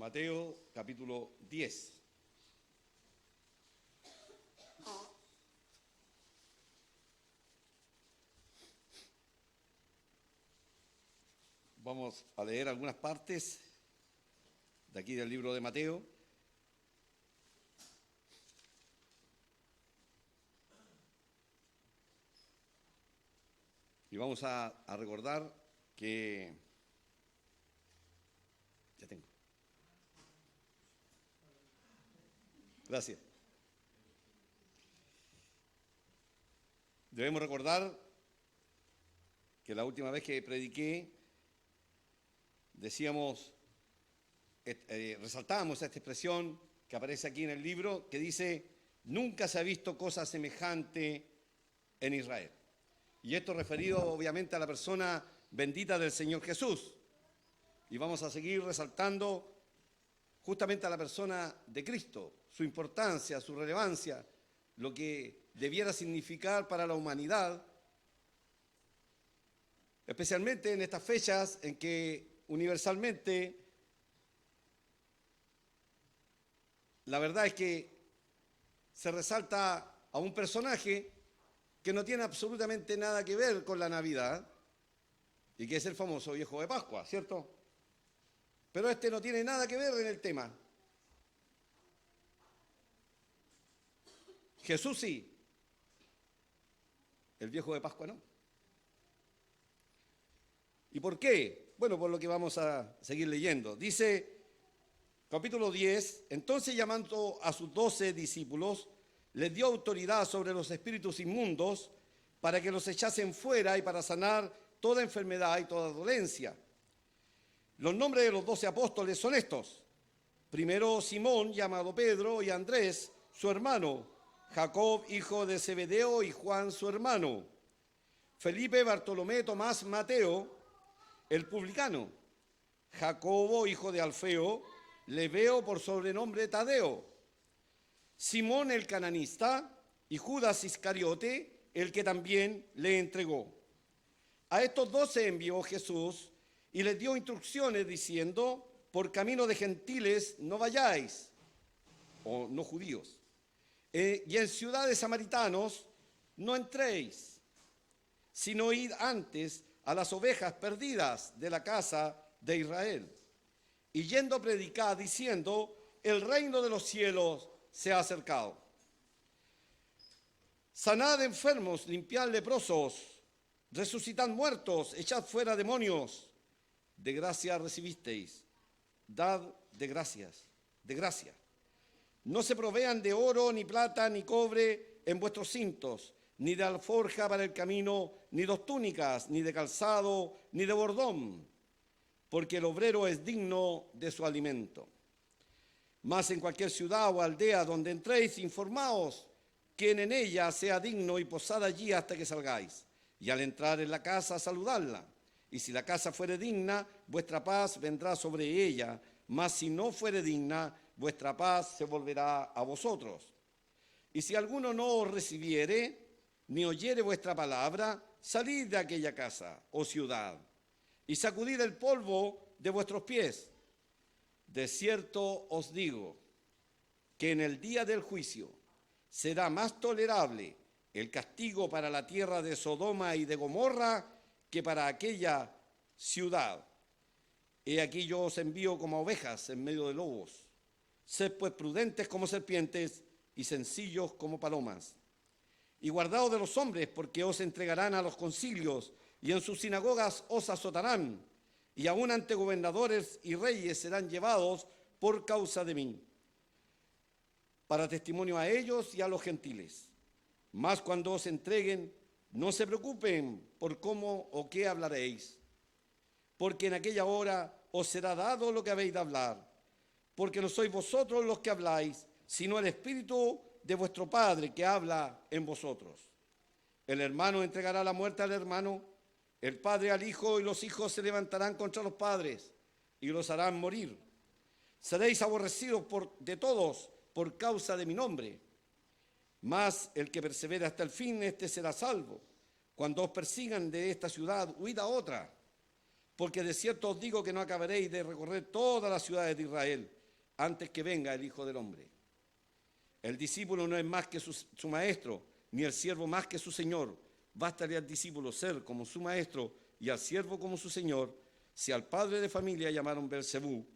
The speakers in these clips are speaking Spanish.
Mateo capítulo 10. Vamos a leer algunas partes de aquí del libro de Mateo. Y vamos a recordar que... Ya tengo. Gracias. Debemos recordar que la última vez que prediqué, resaltábamos esta expresión que aparece aquí en el libro, que dice, nunca se ha visto cosa semejante en Israel. Y esto referido obviamente a la persona bendita del Señor Jesús. Y vamos a seguir resaltando justamente a la persona de Cristo, su importancia, su relevancia, lo que debiera significar para la humanidad, especialmente en estas fechas en que universalmente la verdad es que se resalta a un personaje que no tiene absolutamente nada que ver con la Navidad y que es el famoso viejo de Pascua, ¿cierto? Pero este no tiene nada que ver en el tema. Jesús sí, el viejo de Pascua no. ¿Y por qué? Bueno, por lo que vamos a seguir leyendo. Dice, capítulo 10, entonces llamando a sus 12 discípulos, les dio autoridad sobre los espíritus inmundos para que los echasen fuera y para sanar toda enfermedad y toda dolencia. Los nombres de los 12 apóstoles son estos. Primero Simón, llamado Pedro, y Andrés, su hermano, Jacob, hijo de Zebedeo, y Juan, su hermano, Felipe, Bartolomé, Tomás, Mateo, el publicano, Jacobo, hijo de Alfeo, Lebeo, por sobrenombre Tadeo, Simón el cananista y Judas Iscariote, el que también le entregó. A estos 12 envió Jesús y les dio instrucciones diciendo, por camino de gentiles no vayáis, o no judíos, y en ciudades samaritanos no entréis, sino id antes a las ovejas perdidas de la casa de Israel. Y yendo predicad diciendo, el reino de los cielos se ha acercado. Sanad enfermos, limpiad leprosos, resucitad muertos, echad fuera demonios. De gracia recibisteis, dad de gracias, de gracia. No se provean de oro, ni plata, ni cobre en vuestros cintos, ni de alforja para el camino, ni dos túnicas, ni de calzado, ni de bordón, porque el obrero es digno de su alimento. Mas en cualquier ciudad o aldea donde entréis, informaos quien en ella sea digno y posad allí hasta que salgáis. Y al entrar en la casa, saludadla. Y si la casa fuere digna, vuestra paz vendrá sobre ella, mas si no fuere digna, vuestra paz se volverá a vosotros. Y si alguno no os recibiere, ni oyere vuestra palabra, salid de aquella casa o ciudad, y sacudid el polvo de vuestros pies. De cierto os digo, que en el día del juicio será más tolerable el castigo para la tierra de Sodoma y de Gomorra que para aquella ciudad. He aquí yo os envío como ovejas en medio de lobos. Sed pues prudentes como serpientes y sencillos como palomas. Y guardaos de los hombres, porque os entregarán a los concilios, y en sus sinagogas os azotarán, y aun ante gobernadores y reyes serán llevados por causa de mí, para testimonio a ellos y a los gentiles. Mas cuando os entreguen, no se preocupen por cómo o qué hablaréis, porque en aquella hora os será dado lo que habéis de hablar, porque no sois vosotros los que habláis, sino el Espíritu de vuestro Padre que habla en vosotros. El hermano entregará la muerte al hermano, el padre al hijo, y los hijos se levantarán contra los padres y los harán morir. Seréis aborrecidos de todos por causa de mi nombre, mas el que persevera hasta el fin, éste será salvo. Cuando os persigan de esta ciudad, huid a otra. porque de cierto os digo que no acabaréis de recorrer todas las ciudades de Israel antes que venga el Hijo del Hombre. El discípulo no es más que su maestro, ni el siervo más que su señor. Bastaría al discípulo ser como su maestro y al siervo como su señor. Si al padre de familia llamaron Beelzebú,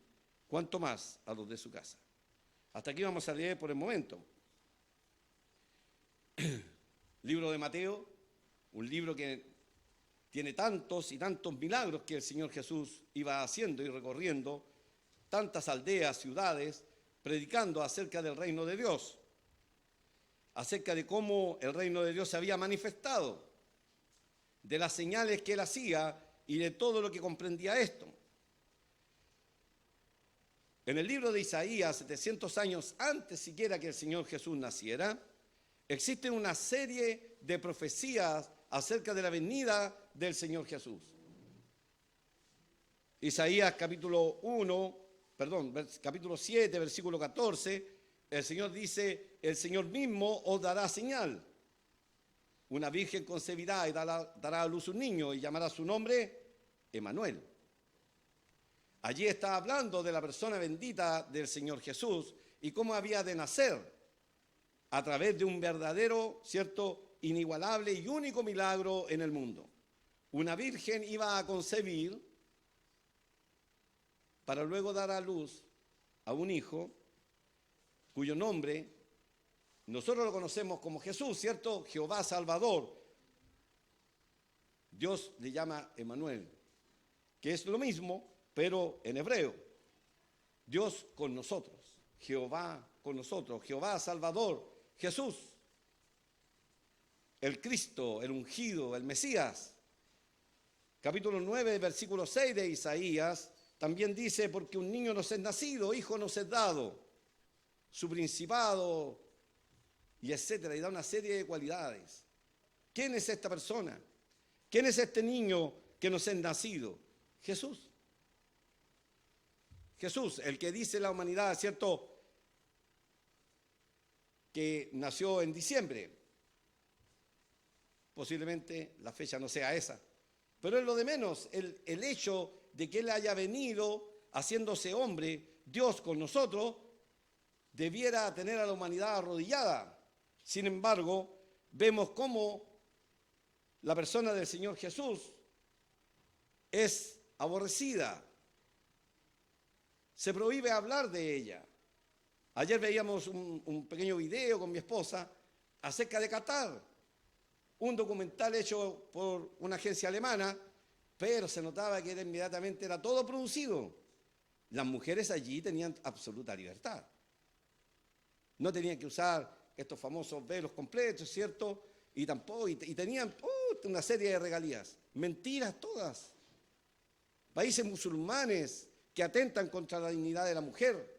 ¿cuánto más a los de su casa? Hasta aquí vamos a leer por el momento. Libro de Mateo, un libro que tiene tantos y tantos milagros que el Señor Jesús iba haciendo y recorriendo, tantas aldeas, ciudades, predicando acerca del reino de Dios, acerca de cómo el reino de Dios se había manifestado, de las señales que él hacía y de todo lo que comprendía esto. En el libro de Isaías, 700 años antes siquiera que el Señor Jesús naciera, existe una serie de profecías acerca de la venida del Señor Jesús. Isaías capítulo 7, versículo 14, el Señor dice, el Señor mismo os dará señal. Una virgen concebirá y dará a luz un niño y llamará su nombre Emmanuel. Allí está hablando de la persona bendita del Señor Jesús y cómo había de nacer a través de un verdadero, cierto, inigualable y único milagro en el mundo. Una virgen iba a concebir para luego dar a luz a un hijo cuyo nombre nosotros lo conocemos como Jesús, ¿cierto? Jehová Salvador. Dios le llama Emmanuel, que es lo mismo, pero en hebreo. Dios con nosotros, Jehová con nosotros, Jehová Salvador, Jesús, el Cristo, el ungido, el Mesías. Capítulo 9, versículo 6 de Isaías, también dice, porque un niño nos es nacido, hijo nos es dado, su principado, y etcétera, y da una serie de cualidades. ¿Quién es esta persona? ¿Quién es este niño que nos es nacido? Jesús. Jesús, el que dice la humanidad, ¿cierto?, que nació en diciembre. Posiblemente la fecha no sea esa, pero es lo de menos, el hecho de que Él haya venido haciéndose hombre, Dios con nosotros, debiera tener a la humanidad arrodillada. Sin embargo, vemos cómo la persona del Señor Jesús es aborrecida. Se prohíbe hablar de ella. Ayer veíamos un pequeño video con mi esposa acerca de Qatar, un documental hecho por una agencia alemana, pero se notaba que inmediatamente era todo producido. Las mujeres allí tenían absoluta libertad. No tenían que usar estos famosos velos completos, ¿cierto? Y tampoco, y tenían una serie de regalías. Mentiras todas. Países musulmanes que atentan contra la dignidad de la mujer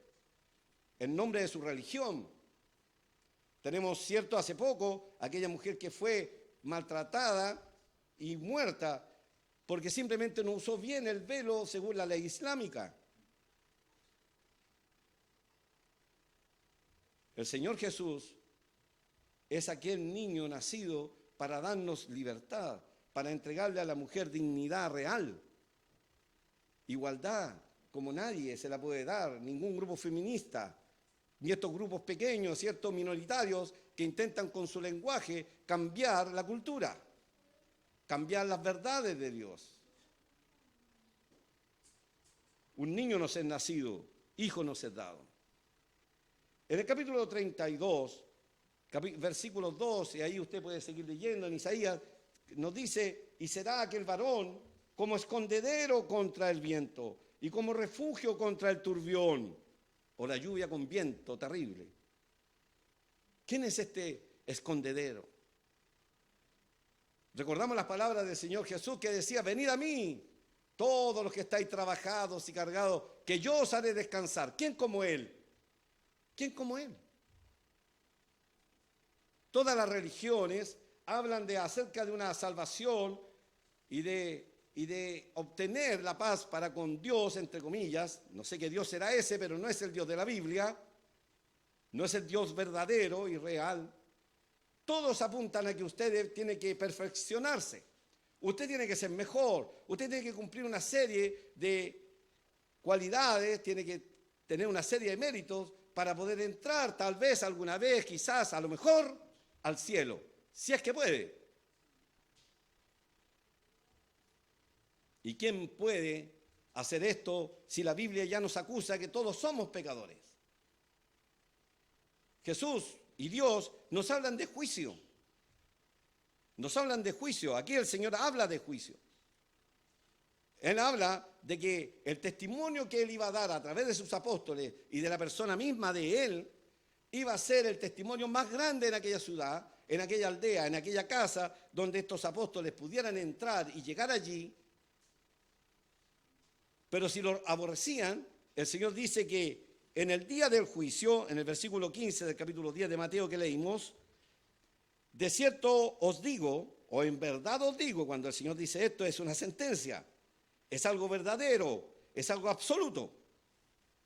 en nombre de su religión. Tenemos, cierto, hace poco, aquella mujer que fue maltratada y muerta porque simplemente no usó bien el velo según la ley islámica. El Señor Jesús es aquel niño nacido para darnos libertad, para entregarle a la mujer dignidad real, igualdad, como nadie se la puede dar, ningún grupo feminista, ni estos grupos pequeños, ciertos minoritarios, que intentan con su lenguaje cambiar la cultura, cambiar las verdades de Dios. Un niño nos es nacido, hijo nos es dado. En el capítulo 32, versículos 12, ahí usted puede seguir leyendo en Isaías, nos dice, y será aquel varón como escondedero contra el viento y como refugio contra el turbión o la lluvia con viento terrible. ¿Quién es este escondedero? Recordamos las palabras del Señor Jesús que decía, venid a mí, todos los que estáis trabajados y cargados, que yo os haré descansar. ¿Quién como Él? ¿Quién como Él? Todas las religiones hablan acerca de una salvación y de obtener la paz para con Dios, entre comillas. No sé qué Dios será ese, pero no es el Dios de la Biblia. No es el Dios verdadero y real. Todos apuntan a que usted tiene que perfeccionarse. Usted tiene que ser mejor. Usted tiene que cumplir una serie de cualidades, tiene que tener una serie de méritos para poder entrar tal vez, alguna vez, quizás, a lo mejor, al cielo, si es que puede. ¿Y quién puede hacer esto si la Biblia ya nos acusa que todos somos pecadores? Jesús y Dios nos hablan de juicio. Nos hablan de juicio. Aquí el Señor habla de juicio. Él habla de que el testimonio que Él iba a dar a través de sus apóstoles y de la persona misma de Él iba a ser el testimonio más grande en aquella ciudad, en aquella aldea, en aquella casa, donde estos apóstoles pudieran entrar y llegar allí. Pero si lo aborrecían, el Señor dice que en el día del juicio, en el versículo 15 del capítulo 10 de Mateo que leímos, de cierto os digo, o en verdad os digo, cuando el Señor dice esto es una sentencia, es algo verdadero, es algo absoluto.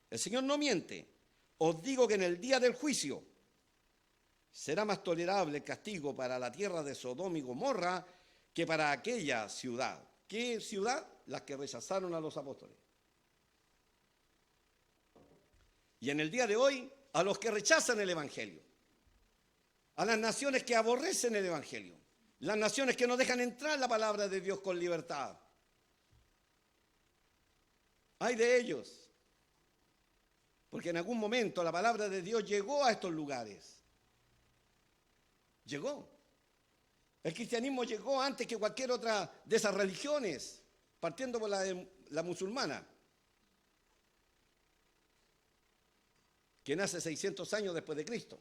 El Señor no miente. Os digo que en el día del juicio será más tolerable el castigo para la tierra de Sodoma y Gomorra que para aquella ciudad. ¿Qué ciudad? Las que rechazaron a los apóstoles. Y en el día de hoy, a los que rechazan el Evangelio, a las naciones que aborrecen el Evangelio, las naciones que no dejan entrar la palabra de Dios con libertad. Ay de ellos, porque en algún momento la palabra de Dios llegó a estos lugares. Llegó. El cristianismo llegó antes que cualquier otra de esas religiones, partiendo por la musulmana, que nace 600 años después de Cristo,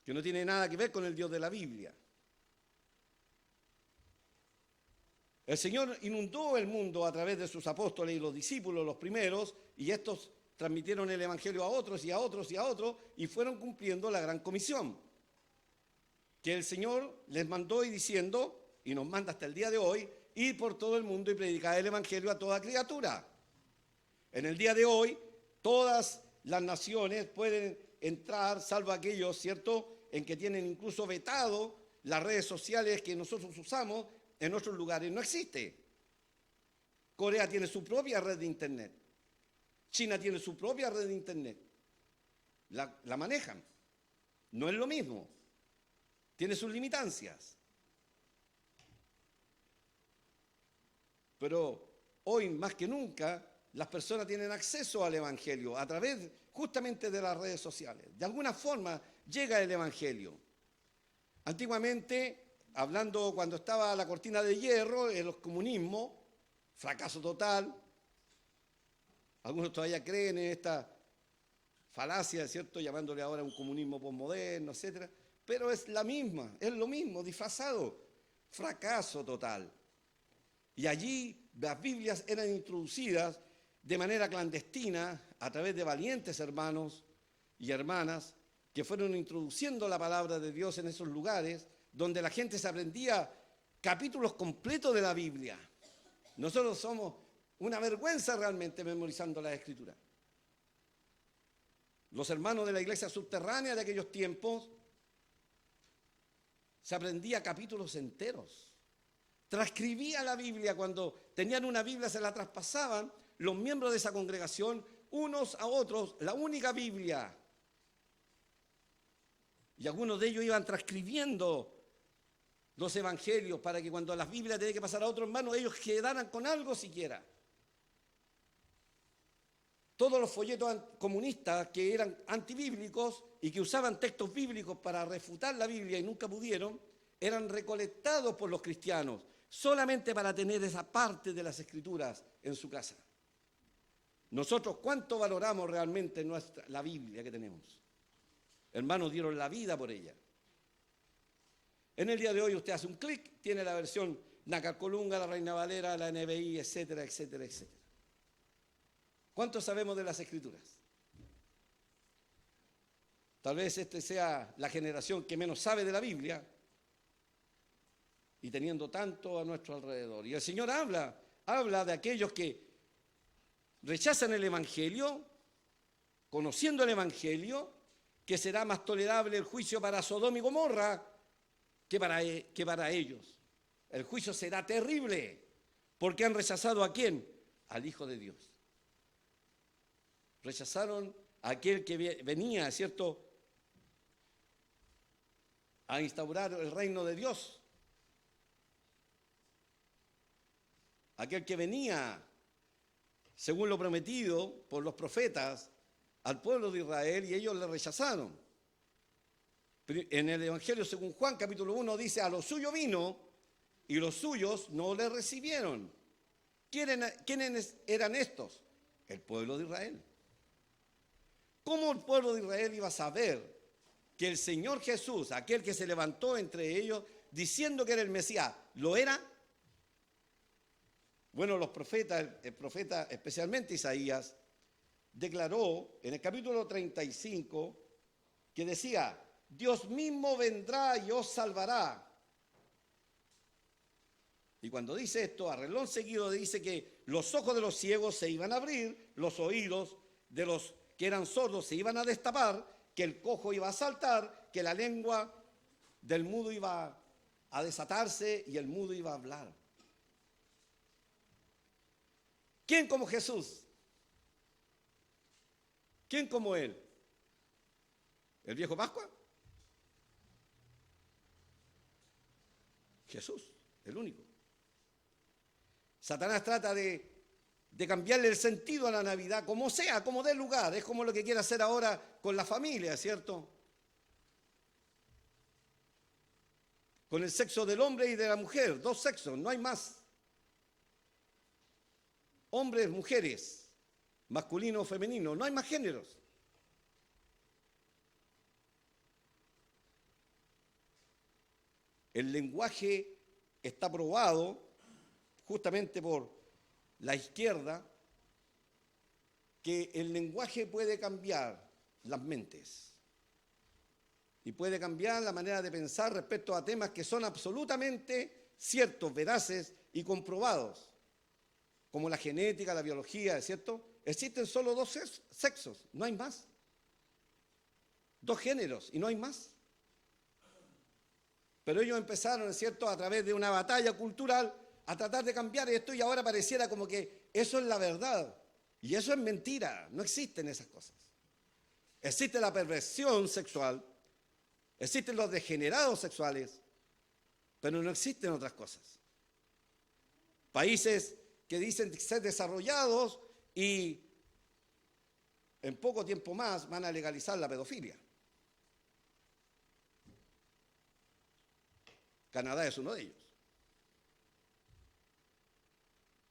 que no tiene nada que ver con el Dios de la Biblia. El Señor inundó el mundo a través de sus apóstoles y los discípulos, los primeros, y estos transmitieron el Evangelio a otros y a otros y a otros, y fueron cumpliendo la gran comisión que el Señor les mandó y diciendo, y nos manda hasta el día de hoy, ir por todo el mundo y predicar el Evangelio a toda criatura. En el día de hoy, todas las naciones pueden entrar, salvo aquellos, ¿cierto?, en que tienen incluso vetado las redes sociales que nosotros usamos, en otros lugares no existe. Corea tiene su propia red de internet. China tiene su propia red de internet. La manejan. No es lo mismo. Tiene sus limitancias. Pero hoy más que nunca las personas tienen acceso al Evangelio a través justamente de las redes sociales. De alguna forma llega el Evangelio. Antiguamente, hablando cuando estaba la cortina de hierro, el comunismo, fracaso total. Algunos todavía creen en esta falacia, ¿cierto?, llamándole ahora un comunismo posmoderno, etcétera. Pero es la misma, es lo mismo, disfrazado. Fracaso total. Y allí las Biblias eran introducidas de manera clandestina a través de valientes hermanos y hermanas que fueron introduciendo la palabra de Dios en esos lugares donde la gente se aprendía capítulos completos de la Biblia. Nosotros somos una vergüenza realmente memorizando la Escritura. Los hermanos de la iglesia subterránea de aquellos tiempos se aprendía capítulos enteros. Transcribía la Biblia, cuando tenían una Biblia se la traspasaban los miembros de esa congregación unos a otros, la única Biblia. Y algunos de ellos iban transcribiendo los evangelios para que cuando las Biblias tenían que pasar a otro hermano, ellos quedaran con algo siquiera. Todos los folletos comunistas que eran antibíblicos y que usaban textos bíblicos para refutar la Biblia y nunca pudieron, eran recolectados por los cristianos, solamente para tener esa parte de las Escrituras en su casa. Nosotros, ¿cuánto valoramos realmente la Biblia que tenemos? Hermanos dieron la vida por ella. En el día de hoy usted hace un clic, tiene la versión Nacacolunga, la Reina Valera, la NBI, etcétera, etcétera, etcétera. ¿Cuánto sabemos de las Escrituras? Tal vez esta sea la generación que menos sabe de la Biblia y teniendo tanto a nuestro alrededor. Y el Señor habla de aquellos que rechazan el Evangelio, conociendo el Evangelio, que será más tolerable el juicio para Sodoma y Gomorra que para ellos. El juicio será terrible, porque han rechazado ¿a quién? Al Hijo de Dios. Rechazaron a aquel que venía, ¿cierto?, a instaurar el reino de Dios. Aquel que venía, según lo prometido por los profetas, al pueblo de Israel, y ellos le rechazaron. En el Evangelio según Juan, capítulo 1, dice, a lo suyo vino, y los suyos no le recibieron. ¿Quiénes eran estos? El pueblo de Israel. ¿Cómo el pueblo de Israel iba a saber que el Señor Jesús, aquel que se levantó entre ellos, diciendo que era el Mesías, lo era? Bueno, el profeta, especialmente Isaías, declaró en el capítulo 35 que decía, Dios mismo vendrá y os salvará. Y cuando dice esto, a renglón seguido dice que los ojos de los ciegos se iban a abrir, los oídos de los que eran sordos se iban a destapar, que el cojo iba a saltar, que la lengua del mudo iba a desatarse y el mudo iba a hablar. ¿Quién como Jesús? ¿Quién como Él? ¿El viejo Pascua? Jesús, el único. Satanás trata de cambiarle el sentido a la Navidad, como sea, como dé lugar. Es como lo que quiere hacer ahora con la familia, ¿cierto? Con el sexo del hombre y de la mujer, dos sexos, no hay más. Hombres, mujeres, masculino, femenino, no hay más géneros. El lenguaje está probado justamente por la izquierda, que el lenguaje puede cambiar las mentes y puede cambiar la manera de pensar respecto a temas que son absolutamente ciertos, veraces y comprobados, como la genética, la biología, ¿cierto? Existen solo dos sexos, no hay más. Dos géneros y no hay más. Pero ellos empezaron, ¿cierto?, a través de una batalla cultural a tratar de cambiar esto y ahora pareciera como que eso es la verdad. Y eso es mentira, no existen esas cosas. Existe la perversión sexual, existen los degenerados sexuales, pero no existen otras cosas. Países que dicen ser desarrollados y en poco tiempo más van a legalizar la pedofilia. Canadá es uno de ellos.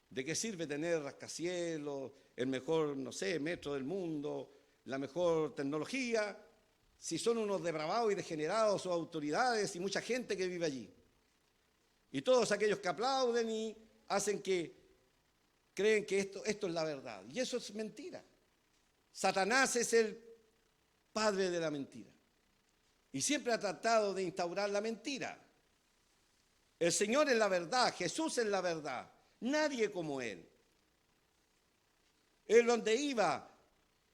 ¿De qué sirve tener rascacielos, el mejor, no sé, metro del mundo, la mejor tecnología, si son unos depravados y degenerados o autoridades y mucha gente que vive allí? Y todos aquellos que aplauden y hacen que creen que esto es la verdad. Y eso es mentira. Satanás es el padre de la mentira. Y siempre ha tratado de instaurar la mentira. El Señor es la verdad, Jesús es la verdad, nadie como Él. Él donde iba,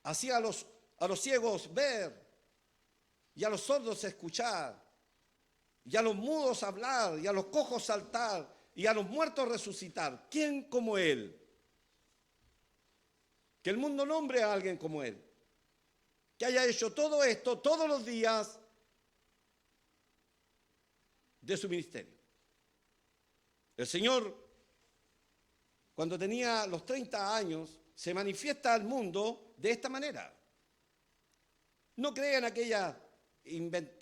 hacía a los ciegos ver, y a los sordos escuchar, y a los mudos hablar, y a los cojos saltar, y a los muertos resucitar. ¿Quién como Él? Que el mundo nombre a alguien como Él, que haya hecho todo esto todos los días de su ministerio. El Señor, cuando tenía los 30 años, se manifiesta al mundo de esta manera. No crean aquellas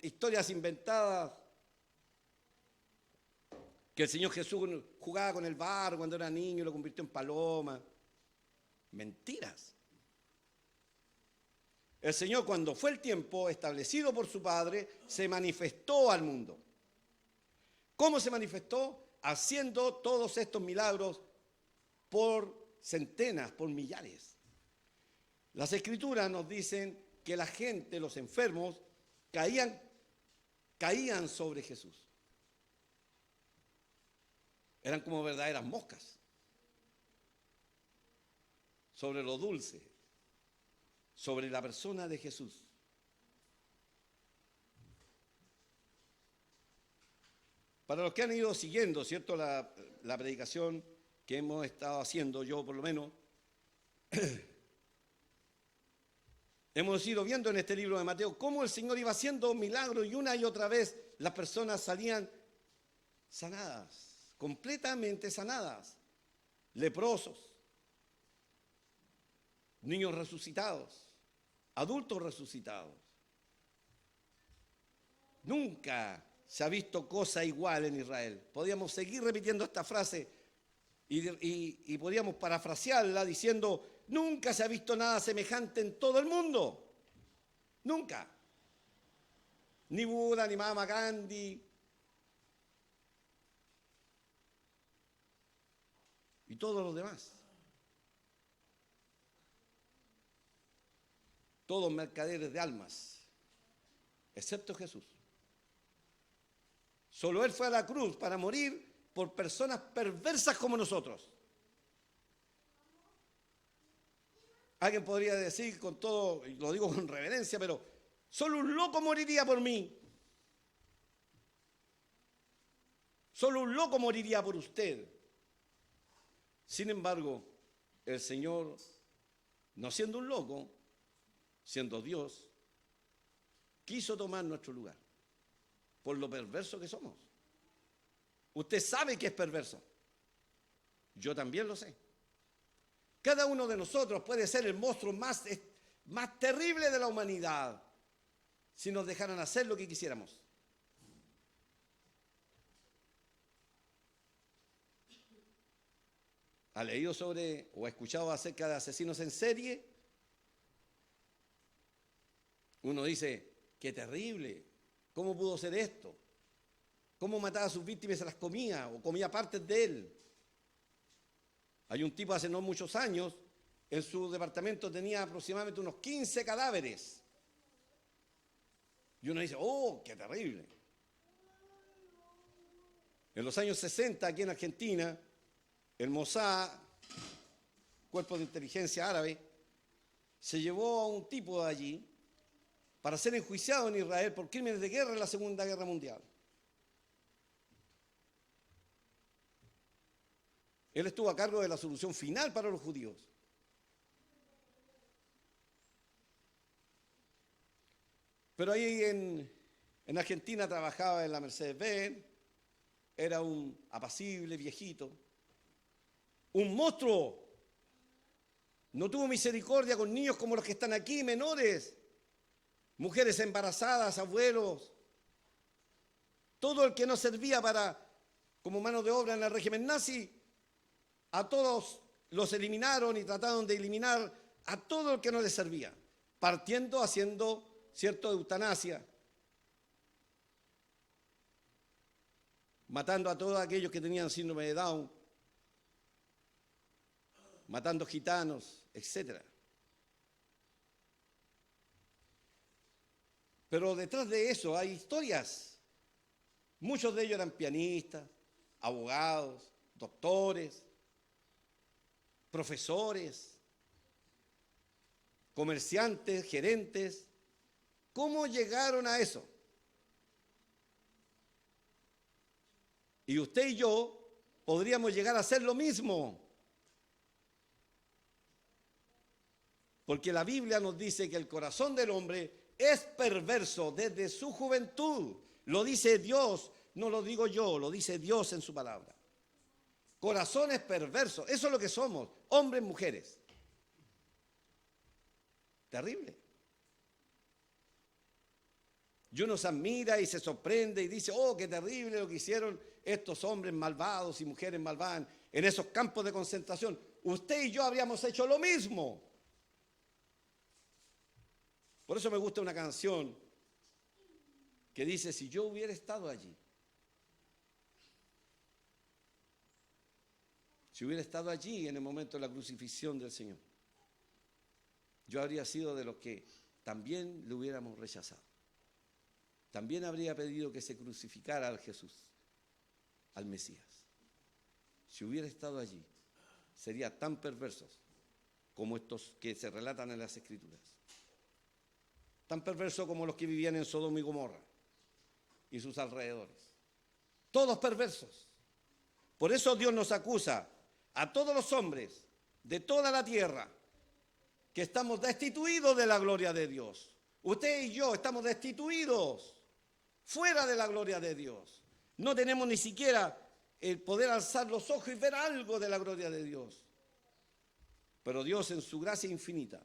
historias inventadas que el Señor Jesús jugaba con el barro cuando era niño y lo convirtió en paloma. Mentiras. El Señor, cuando fue el tiempo establecido por su Padre, se manifestó al mundo. ¿Cómo se manifestó? Haciendo todos estos milagros por centenas, por millares. Las Escrituras nos dicen que la gente, los enfermos, caían sobre Jesús. Eran como verdaderas moscas sobre lo dulce, sobre la persona de Jesús. Para los que han ido siguiendo, ¿cierto?, la predicación que hemos estado haciendo, yo por lo menos, hemos ido viendo en este libro de Mateo cómo el Señor iba haciendo milagros y una y otra vez las personas salían sanadas, completamente sanadas. Leprosos, niños resucitados, adultos resucitados. Nunca se ha visto cosa igual en Israel. Podríamos seguir repitiendo esta frase y podríamos parafrasearla diciendo: nunca se ha visto nada semejante en todo el mundo. Nunca. Ni Buda, ni Mahatma Gandhi. Y todos los demás. Todos mercaderes de almas, excepto Jesús. Solo Él fue a la cruz para morir por personas perversas como nosotros. Alguien podría decir con todo, y lo digo con reverencia, pero solo un loco moriría por mí. Solo un loco moriría por usted. Sin embargo, el Señor, no siendo un loco, siendo Dios, quiso tomar nuestro lugar por lo perverso que somos. Usted sabe que es perverso. Yo también lo sé. Cada uno de nosotros puede ser el monstruo más terrible de la humanidad si nos dejaran hacer lo que quisiéramos. ¿Ha leído sobre o ha escuchado acerca de asesinos en serie? Uno dice: qué terrible, ¿cómo pudo ser esto? ¿Cómo mataba a sus víctimas y se las comía o comía partes de él? Hay un tipo hace no muchos años, en su departamento tenía aproximadamente unos 15 cadáveres. Y uno dice: oh, qué terrible. En los años 60, aquí en Argentina, el Mossad, cuerpo de inteligencia árabe, se llevó a un tipo de allí para ser enjuiciado en Israel por crímenes de guerra en la Segunda Guerra Mundial. Él estuvo a cargo de la solución final para los judíos. Pero ahí en Argentina trabajaba en la Mercedes-Benz, era un apacible viejito, un monstruo. No tuvo misericordia con niños como los que están aquí, menores, mujeres embarazadas, abuelos. Todo el que no servía como mano de obra en el régimen nazi, a todos los eliminaron y trataron de eliminar a todo el que no les servía, haciendo cierto eutanasia, matando a todos aquellos que tenían síndrome de Down, matando gitanos, etc. Pero detrás de eso hay historias. Muchos de ellos eran pianistas, abogados, doctores, profesores, comerciantes, gerentes. ¿Cómo llegaron a eso? Y usted y yo podríamos llegar a hacer lo mismo. Porque la Biblia nos dice que el corazón del hombre es perverso desde su juventud. Lo dice Dios, no lo digo yo, lo dice Dios en su palabra. Corazones perversos, eso es lo que somos, hombres, mujeres. Terrible. Y uno se admira y se sorprende y dice: oh, qué terrible lo que hicieron estos hombres malvados y mujeres malvadas en esos campos de concentración. Usted y yo habríamos hecho lo mismo. Por eso me gusta una canción que dice: si yo hubiera estado allí, si hubiera estado allí en el momento de la crucifixión del Señor, yo habría sido de los que también le hubiéramos rechazado. También habría pedido que se crucificara al Jesús, al Mesías. Si hubiera estado allí, sería tan perversos como estos que se relatan en las Escrituras. Tan perversos como los que vivían en Sodoma y Gomorra y sus alrededores. todos perversos. Por eso Dios nos acusa a todos los hombres de toda la tierra que estamos destituidos de la gloria de Dios. Usted y yo estamos destituidos, fuera de la gloria de Dios. No tenemos ni siquiera el poder alzar los ojos y ver algo de la gloria de Dios. Pero Dios en su gracia infinita,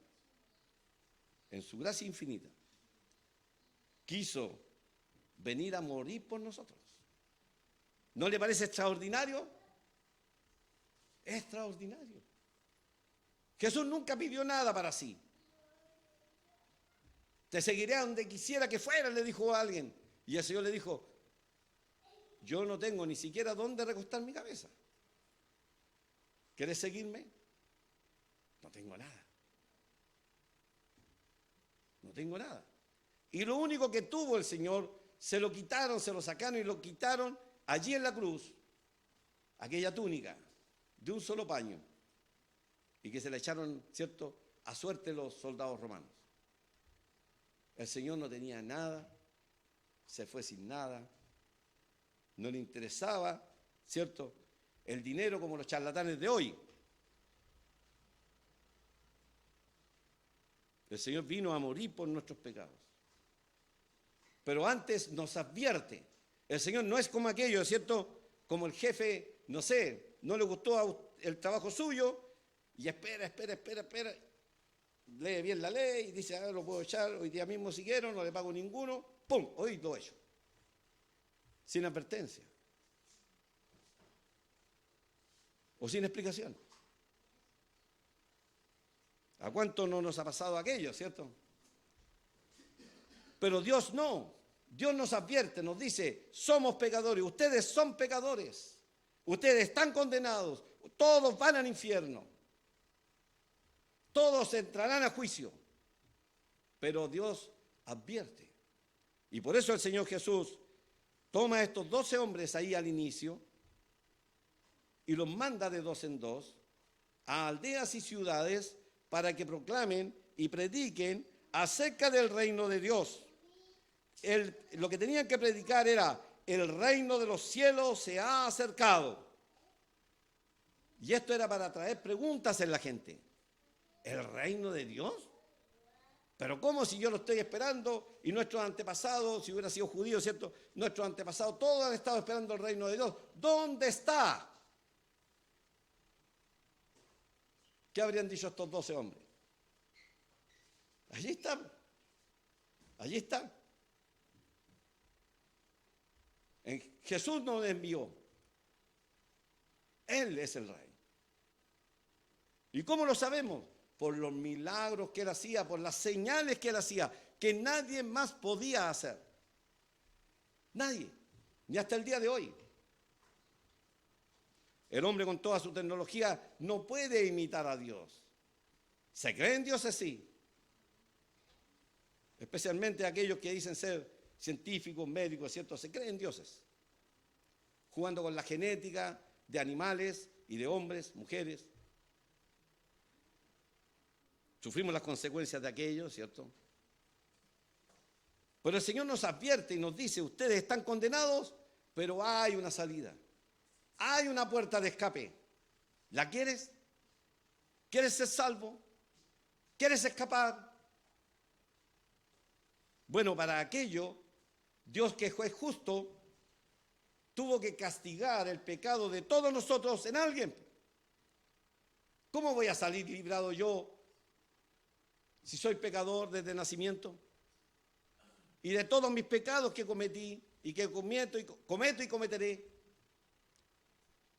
quiso venir a morir por nosotros. ¿No le parece extraordinario? Extraordinario. Jesús nunca pidió nada para sí. Te seguiré a donde quisiera que fuera, le dijo a alguien. Y el Señor le dijo, yo no tengo ni siquiera dónde recostar mi cabeza. ¿Quieres seguirme? No tengo nada. No tengo nada. Y lo único que tuvo el Señor, se lo quitaron, se lo sacaron y lo quitaron allí en la cruz, aquella túnica de un solo paño, y que se la echaron, ¿cierto?, a suerte los soldados romanos. El Señor no tenía nada, se fue sin nada, no le interesaba, ¿cierto?, el dinero como los charlatanes de hoy. El Señor vino a morir por nuestros pecados. Pero antes nos advierte. El Señor no es como aquello, ¿cierto? Como el jefe, no sé, no le gustó el trabajo suyo y espera. Lee bien la ley y dice, lo puedo echar, hoy día mismo si quiero, no le pago ninguno. ¡Pum! Hoy lo he hecho. Sin advertencia. O sin explicación. ¿A cuánto no nos ha pasado aquello, cierto? Pero Dios no. Dios nos advierte, nos dice, somos pecadores, ustedes son pecadores, ustedes están condenados, todos van al infierno, todos entrarán a juicio. Pero Dios advierte. Y por eso el Señor Jesús toma a estos 12 hombres ahí al inicio y los manda de dos en dos a aldeas y ciudades para que proclamen y prediquen acerca del reino de Dios. Lo que tenían que predicar era, el reino de los cielos se ha acercado. Y esto era para traer preguntas en la gente. ¿El reino de Dios? Pero ¿cómo si yo lo estoy esperando y nuestros antepasados, si hubiera sido judío, ¿cierto? Nuestros antepasados todos han estado esperando el reino de Dios. ¿Dónde está? ¿Qué habrían dicho estos 12 hombres? Allí está. Allí está. Jesús nos envió. Él es el Rey. ¿Y cómo lo sabemos? Por los milagros que Él hacía, por las señales que Él hacía, que nadie más podía hacer. Nadie. Ni hasta el día de hoy. El hombre con toda su tecnología no puede imitar a Dios. ¿Se creen dioses? Sí. Especialmente aquellos que dicen ser científicos, médicos, ¿cierto? Se creen dioses. Jugando con la genética de animales y de hombres, mujeres. Sufrimos las consecuencias de aquello, ¿cierto? Pero el Señor nos advierte y nos dice, ustedes están condenados, pero hay una salida. Hay una puerta de escape. ¿La quieres? ¿Quieres ser salvo? ¿Quieres escapar? Bueno, para aquello, Dios, que es juez justo, tuvo que castigar el pecado de todos nosotros en alguien. ¿Cómo voy a salir librado yo si soy pecador desde nacimiento? Y de todos mis pecados que cometí y que cometo y cometeré.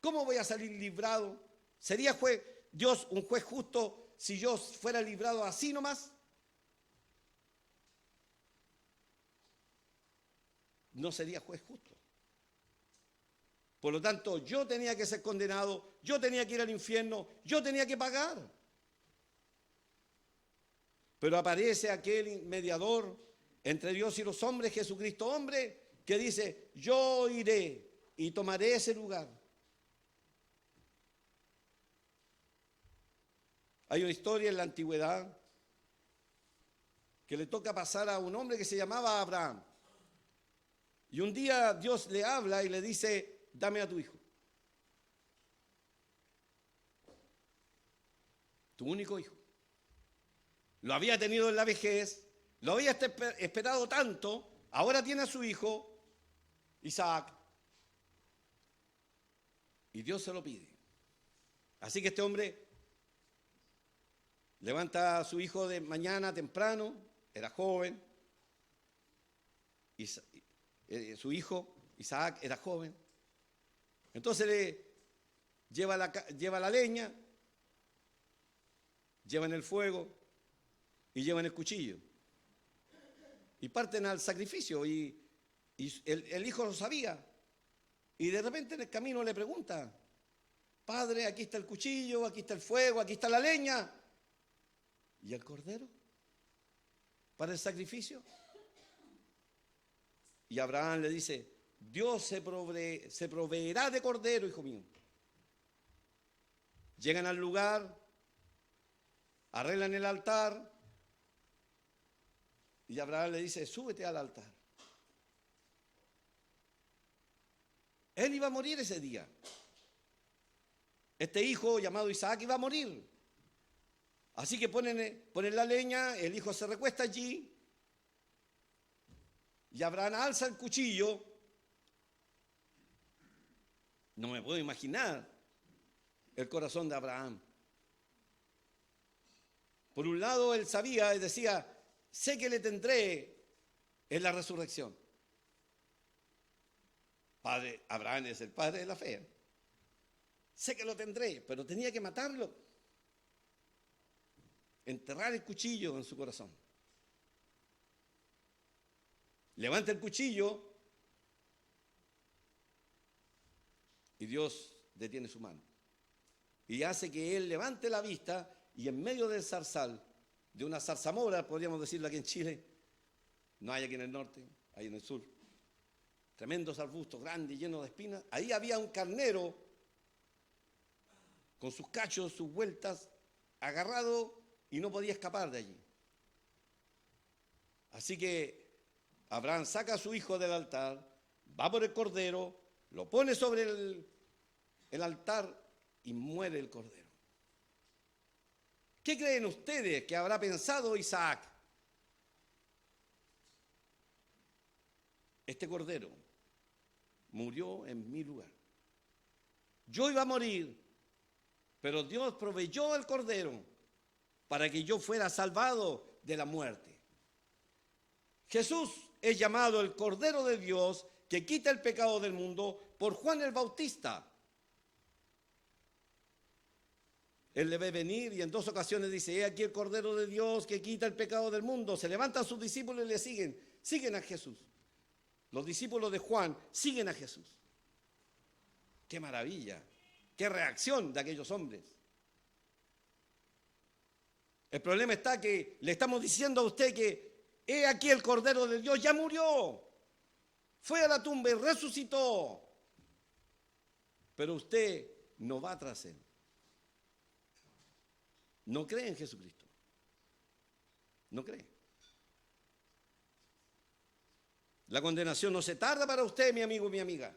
¿Cómo voy a salir librado? ¿Sería Dios un juez justo si yo fuera librado así nomás? No sería juez justo. Por lo tanto, yo tenía que ser condenado, yo tenía que ir al infierno, yo tenía que pagar. Pero aparece aquel mediador entre Dios y los hombres, Jesucristo hombre, que dice, yo iré y tomaré ese lugar. Hay una historia en la antigüedad que le toca pasar a un hombre que se llamaba Abraham. Y un día Dios le habla y le dice, dame a tu hijo. Tu único hijo. Lo había tenido en la vejez, lo había esperado tanto, ahora tiene a su hijo, Isaac, y Dios se lo pide. Así que este hombre levanta a su hijo de mañana temprano, era joven, su hijo Isaac era joven, entonces le lleva la leña, llevan el fuego y llevan el cuchillo y parten al sacrificio y el hijo lo sabía y de repente en el camino le pregunta, padre, aquí está el cuchillo, aquí está el fuego, aquí está la leña, ¿y el cordero para el sacrificio? Y Abraham le dice, Dios se proveerá de cordero, hijo mío. Llegan al lugar, arreglan el altar y Abraham le dice, súbete al altar. Él iba a morir ese día. Este hijo llamado Isaac iba a morir. Así que ponen la leña, el hijo se recuesta allí y Abraham alza el cuchillo. No me puedo imaginar el corazón de Abraham. Por un lado él sabía y decía, sé que le tendré en la resurrección. Padre, Abraham es el padre de la fe. Sé que lo tendré, pero tenía que matarlo. Enterrar el cuchillo en su corazón. Levanta el cuchillo y Dios detiene su mano. Y hace que él levante la vista y en medio del zarzal, de una zarzamora, podríamos decirlo aquí en Chile, no hay aquí en el norte, hay en el sur, tremendos arbustos grandes, llenos de espinas, ahí había un carnero con sus cachos, sus vueltas, agarrado y no podía escapar de allí. Así que Abraham saca a su hijo del altar, va por el cordero, lo pone sobre el altar y muere el cordero. ¿Qué creen ustedes que habrá pensado Isaac? Este cordero murió en mi lugar. Yo iba a morir, pero Dios proveyó el cordero para que yo fuera salvado de la muerte. Jesús es llamado el Cordero de Dios que quita el pecado del mundo por Juan el Bautista. Él le ve venir y en 2 ocasiones dice, he aquí el Cordero de Dios que quita el pecado del mundo. Se levantan sus discípulos y le siguen a Jesús. Los discípulos de Juan siguen a Jesús. ¡Qué maravilla! ¡Qué reacción de aquellos hombres! El problema está que le estamos diciendo a usted que he aquí el Cordero de Dios ya murió. Fue a la tumba y resucitó. Pero usted no va tras él. No cree en Jesucristo. No cree. La condenación no se tarda para usted, mi amigo, mi amiga.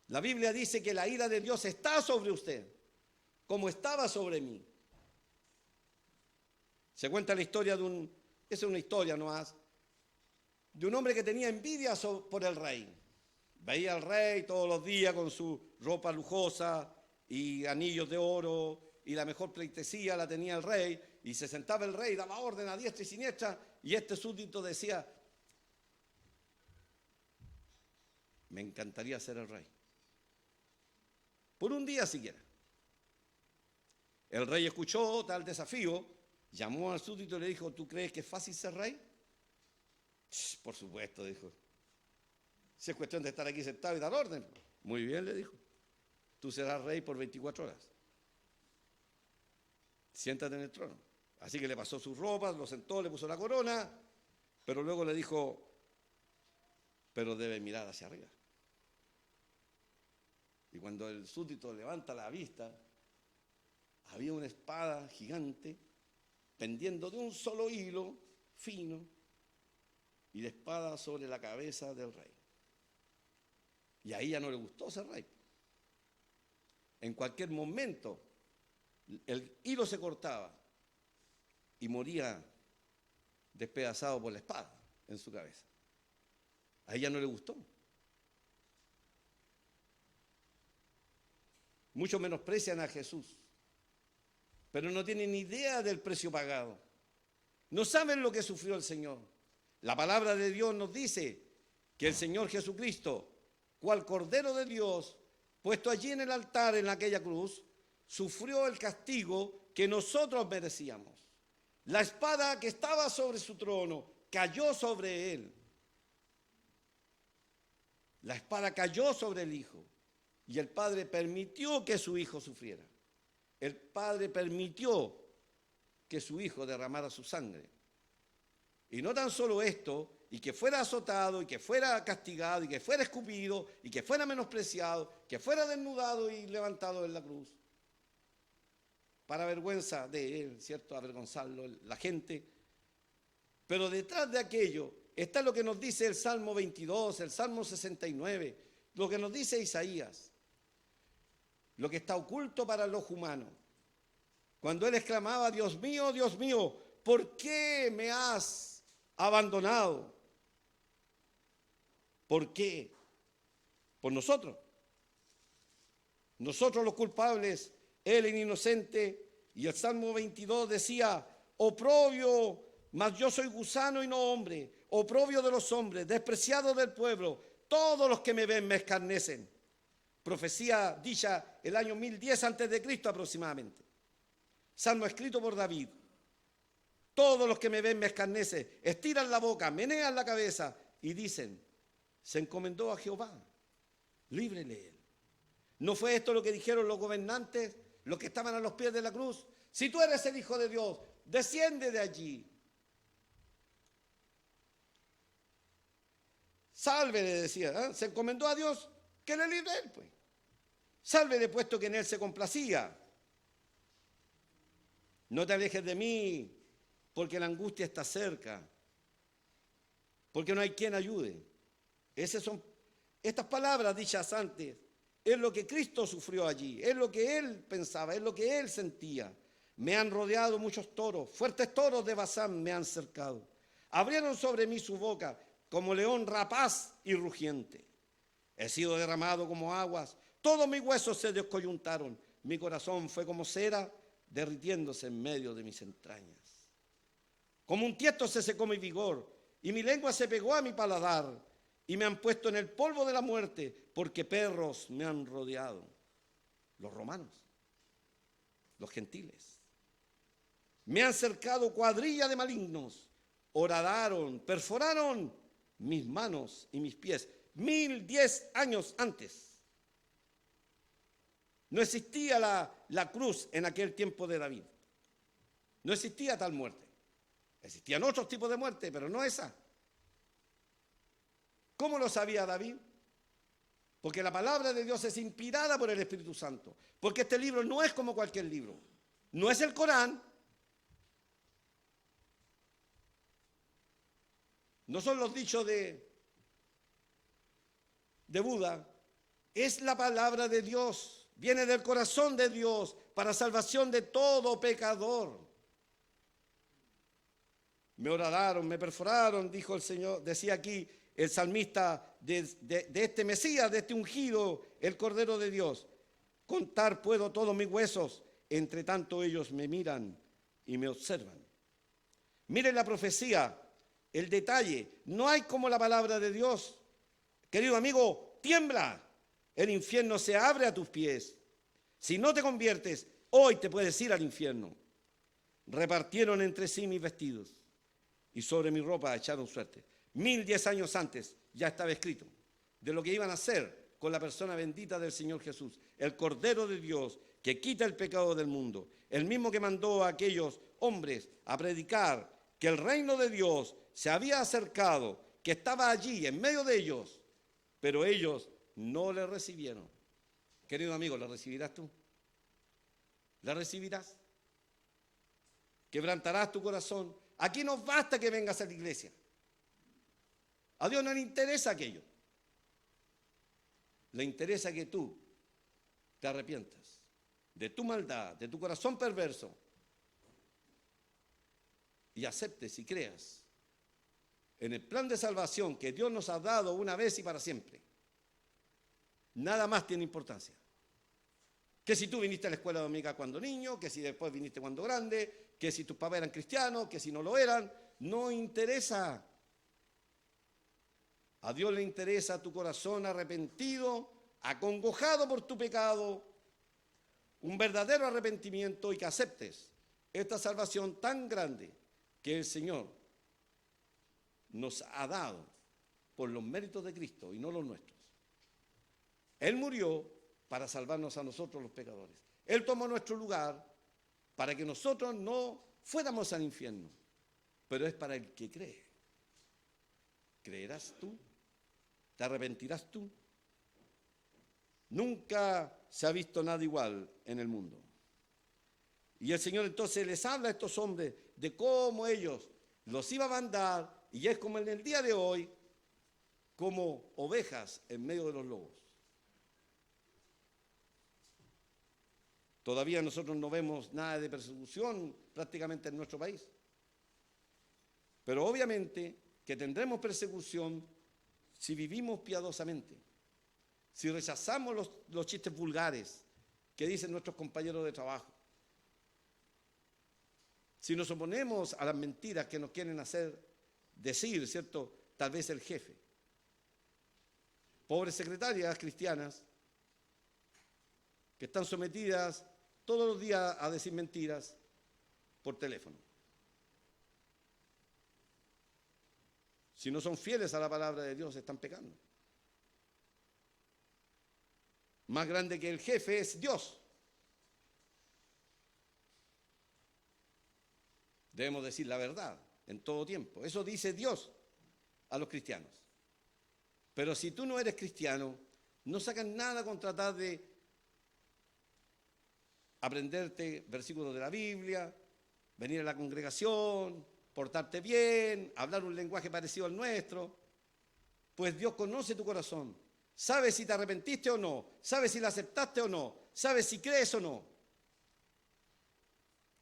La Biblia dice que la ira de Dios está sobre usted, como estaba sobre mí. Se cuenta la historia es una historia nomás, de un hombre que tenía envidia por el rey. Veía al rey todos los días con su ropa lujosa y anillos de oro y la mejor pleitesía la tenía el rey y se sentaba el rey, daba orden a diestra y siniestra y este súbdito decía, me encantaría ser el rey. Por un día siquiera. El rey escuchó tal desafío, llamó al súbdito y le dijo, ¿tú crees que es fácil ser rey? Por supuesto, dijo. Si es cuestión de estar aquí sentado y dar orden. Muy bien, le dijo. Tú serás rey por 24 horas. Siéntate en el trono. Así que le pasó sus ropas, lo sentó, le puso la corona, pero luego le dijo, pero debe mirar hacia arriba. Y cuando el súbdito levanta la vista, había una espada gigante pendiendo de un solo hilo fino y la espada sobre la cabeza del rey. Y a ella no le gustó ser rey. En cualquier momento el hilo se cortaba y moría despedazado por la espada en su cabeza. A ella no le gustó. Muchos menosprecian a Jesús, pero no tienen idea del precio pagado. No saben lo que sufrió el Señor. La palabra de Dios nos dice que el Señor Jesucristo, cual Cordero de Dios, puesto allí en el altar, en aquella cruz, sufrió el castigo que nosotros merecíamos. La espada que estaba sobre su trono cayó sobre él. La espada cayó sobre el Hijo y el Padre permitió que su Hijo sufriera. El Padre permitió que su Hijo derramara su sangre. Y no tan solo esto, y que fuera azotado, y que fuera castigado, y que fuera escupido, y que fuera menospreciado, que fuera desnudado y levantado en la cruz. Para vergüenza de él, ¿cierto? Avergonzarlo, la gente. Pero detrás de aquello está lo que nos dice el Salmo 22, el Salmo 69, lo que nos dice Isaías. Lo que está oculto para el ojo humano. Cuando él exclamaba, Dios mío, ¿por qué me has abandonado? ¿Por qué? Por nosotros. Nosotros los culpables, él el inocente. Y el Salmo 22 decía, oprobio, mas yo soy gusano y no hombre, oprobio de los hombres, despreciado del pueblo, todos los que me ven me escarnecen. Profecía dicha el año 1010 a.C. aproximadamente. Salmo escrito por David. Todos los que me ven me escarnecen, estiran la boca, menean la cabeza y dicen, se encomendó a Jehová, líbrele él. ¿No fue esto lo que dijeron los gobernantes, los que estaban a los pies de la cruz? Si tú eres el Hijo de Dios, desciende de allí. Sálvele, decía, se encomendó a Dios, que le libre él, pues. Sálvele, puesto que en él se complacía. No te alejes de mí, porque la angustia está cerca, porque no hay quien ayude. Estas palabras dichas antes, es lo que Cristo sufrió allí, es lo que él pensaba, es lo que él sentía. Me han rodeado muchos toros, fuertes toros de Basán me han cercado. Abrieron sobre mí su boca como león rapaz y rugiente. He sido derramado como aguas, todos mis huesos se descoyuntaron, mi corazón fue como cera derritiéndose en medio de mis entrañas. Como un tiesto se secó mi vigor y mi lengua se pegó a mi paladar y me han puesto en el polvo de la muerte porque perros me han rodeado. Los romanos, los gentiles. Me han cercado cuadrilla de malignos, horadaron, perforaron mis manos y mis pies. 1010 años antes. No existía la cruz en aquel tiempo de David. No existía tal muerte. Existían otros tipos de muerte, pero no esa. ¿Cómo lo sabía David? Porque la palabra de Dios es inspirada por el Espíritu Santo. Porque este libro no es como cualquier libro. No es el Corán. No son los dichos de Buda. Es la palabra de Dios. Viene del corazón de Dios para salvación de todo pecador. Me horadaron, me perforaron, dijo el Señor, decía aquí el salmista de este Mesías, de este ungido, el Cordero de Dios. Contar puedo todos mis huesos, entre tanto ellos me miran y me observan. Miren la profecía, el detalle, no hay como la palabra de Dios. Querido amigo, tiembla, el infierno se abre a tus pies. Si no te conviertes, hoy te puedes ir al infierno. Repartieron entre sí mis vestidos y sobre mi ropa echaron suerte. 1010 años antes ya estaba escrito de lo que iban a hacer con la persona bendita del Señor Jesús, el Cordero de Dios que quita el pecado del mundo, el mismo que mandó a aquellos hombres a predicar que el reino de Dios se había acercado, que estaba allí en medio de ellos, pero ellos no le recibieron. Querido amigo, ¿la recibirás tú? ¿La recibirás? ¿Quebrantarás tu corazón? Aquí no basta que vengas a la iglesia. A Dios no le interesa aquello. Le interesa que tú te arrepientas de tu maldad, de tu corazón perverso, y aceptes y creas en el plan de salvación que Dios nos ha dado una vez y para siempre. Nada más tiene importancia. Que si tú viniste a la escuela dominical cuando niño, que si después viniste cuando grande, que si tus papás eran cristianos, que si no lo eran, no interesa. A Dios le interesa tu corazón arrepentido, acongojado por tu pecado, un verdadero arrepentimiento y que aceptes esta salvación tan grande que el Señor nos ha dado por los méritos de Cristo y no los nuestros. Él murió para salvarnos a nosotros los pecadores. Él tomó nuestro lugar para que nosotros no fuéramos al infierno, pero es para el que cree. ¿Creerás tú? ¿Te arrepentirás tú? Nunca se ha visto nada igual en el mundo. Y el Señor entonces les habla a estos hombres de cómo ellos los iba a mandar, y es como en el día de hoy, como ovejas en medio de los lobos. Todavía nosotros no vemos nada de persecución prácticamente en nuestro país. Pero obviamente que tendremos persecución si vivimos piadosamente, si rechazamos los chistes vulgares que dicen nuestros compañeros de trabajo, si nos oponemos a las mentiras que nos quieren hacer decir, ¿cierto?, tal vez el jefe. Pobres secretarias cristianas que están sometidas todos los días a decir mentiras por teléfono. Si no son fieles a la palabra de Dios, están pecando. Más grande que el jefe es Dios. Debemos decir la verdad en todo tiempo. Eso dice Dios a los cristianos. Pero si tú no eres cristiano, no sacan nada con tratar de aprenderte versículos de la Biblia, venir a la congregación, portarte bien, hablar un lenguaje parecido al nuestro. Pues Dios conoce tu corazón. Sabe si te arrepentiste o no. Sabe si la aceptaste o no. Sabe si crees o no.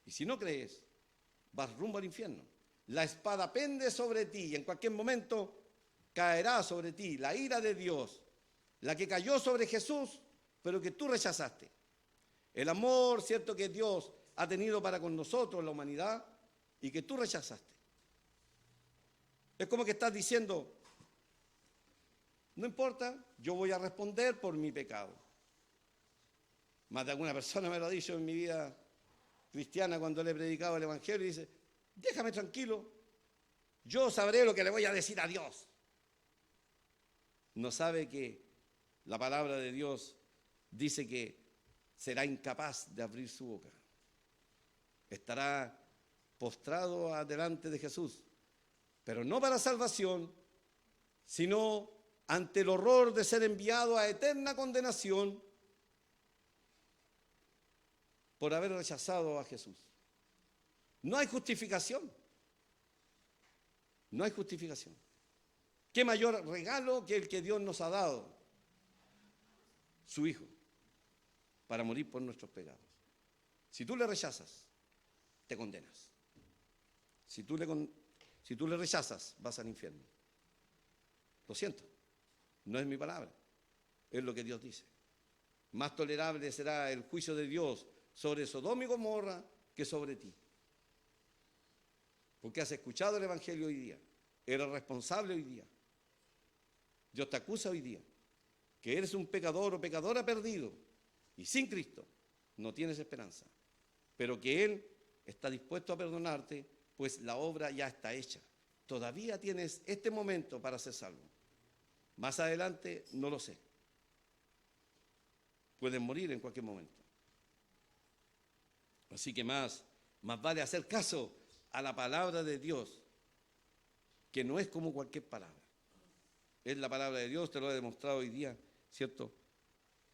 Y si no crees, vas rumbo al infierno. La espada pende sobre ti y en cualquier momento caerá sobre ti la ira de Dios, la que cayó sobre Jesús, pero que tú rechazaste. El amor, cierto, que Dios ha tenido para con nosotros, la humanidad, y que tú rechazaste. Es como que estás diciendo, no importa, yo voy a responder por mi pecado. Más de alguna persona me lo ha dicho en mi vida cristiana cuando le he predicado el Evangelio y dice, déjame tranquilo, yo sabré lo que le voy a decir a Dios. No sabe que la palabra de Dios dice que será incapaz de abrir su boca. Estará postrado delante de Jesús, pero no para salvación, sino ante el horror de ser enviado a eterna condenación por haber rechazado a Jesús. No hay justificación. No hay justificación. ¿Qué mayor regalo que el que Dios nos ha dado? Su Hijo, para morir por nuestros pecados. Si tú le rechazas, te condenas. Si tú le rechazas, vas al infierno. Lo siento, no es mi palabra, es lo que Dios dice. Más tolerable será el juicio de Dios sobre Sodoma y Gomorra que sobre ti. Porque has escuchado el Evangelio hoy día, eres responsable hoy día. Dios te acusa hoy día que eres un pecador o pecadora perdido y sin Cristo no tienes esperanza, pero que Él está dispuesto a perdonarte, pues la obra ya está hecha. Todavía tienes este momento para ser salvo. Más adelante no lo sé. Puedes morir en cualquier momento. Así que más vale hacer caso a la palabra de Dios, que no es como cualquier palabra. Es la palabra de Dios, te lo he demostrado hoy día, ¿cierto?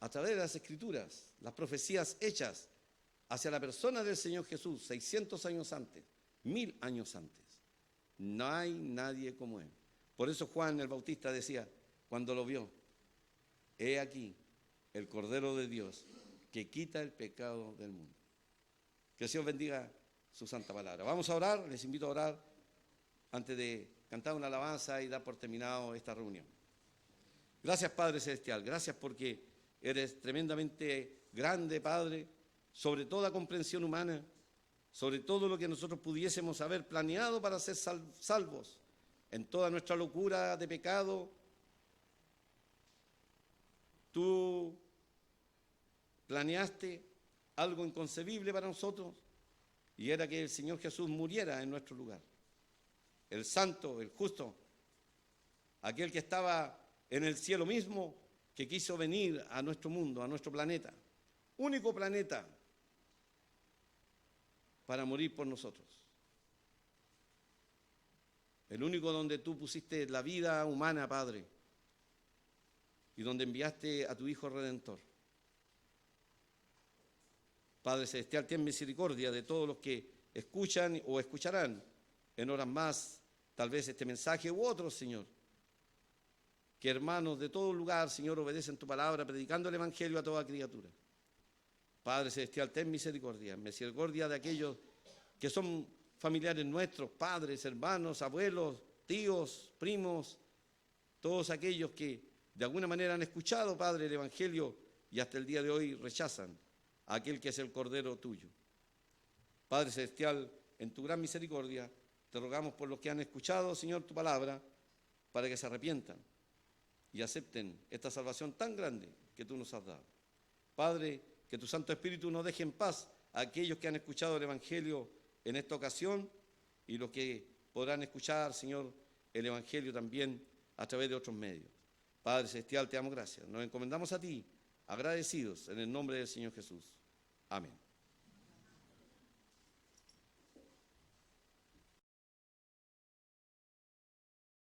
A través de las Escrituras, las profecías hechas hacia la persona del Señor Jesús, 600 años antes, 1000 años antes. No hay nadie como Él. Por eso Juan el Bautista decía, cuando lo vio, he aquí el Cordero de Dios que quita el pecado del mundo. Que el Señor bendiga su santa palabra. Vamos a orar, les invito a orar antes de cantar una alabanza y dar por terminado esta reunión. Gracias, Padre Celestial, gracias porque eres tremendamente grande, Padre, sobre toda comprensión humana, sobre todo lo que nosotros pudiésemos haber planeado para ser salvos, en toda nuestra locura de pecado. Tú planeaste algo inconcebible para nosotros y era que el Señor Jesús muriera en nuestro lugar. El santo, el justo, aquel que estaba en el cielo mismo, que quiso venir a nuestro mundo, a nuestro planeta, único planeta, para morir por nosotros. El único donde tú pusiste la vida humana, Padre, y donde enviaste a tu Hijo Redentor. Padre Celestial, ten misericordia de todos los que escuchan o escucharán en horas más, tal vez este mensaje u otros, Señor. Que hermanos de todo lugar, Señor, obedecen tu palabra, predicando el Evangelio a toda criatura. Padre Celestial, ten misericordia de aquellos que son familiares nuestros, padres, hermanos, abuelos, tíos, primos, todos aquellos que de alguna manera han escuchado, Padre, el Evangelio y hasta el día de hoy rechazan a aquel que es el Cordero tuyo. Padre Celestial, en tu gran misericordia, te rogamos por los que han escuchado, Señor, tu palabra, para que se arrepientan y acepten esta salvación tan grande que tú nos has dado. Padre, que tu Santo Espíritu nos deje en paz a aquellos que han escuchado el Evangelio en esta ocasión y los que podrán escuchar, Señor, el Evangelio también a través de otros medios. Padre Celestial, te damos gracias. Nos encomendamos a ti, agradecidos en el nombre del Señor Jesús. Amén.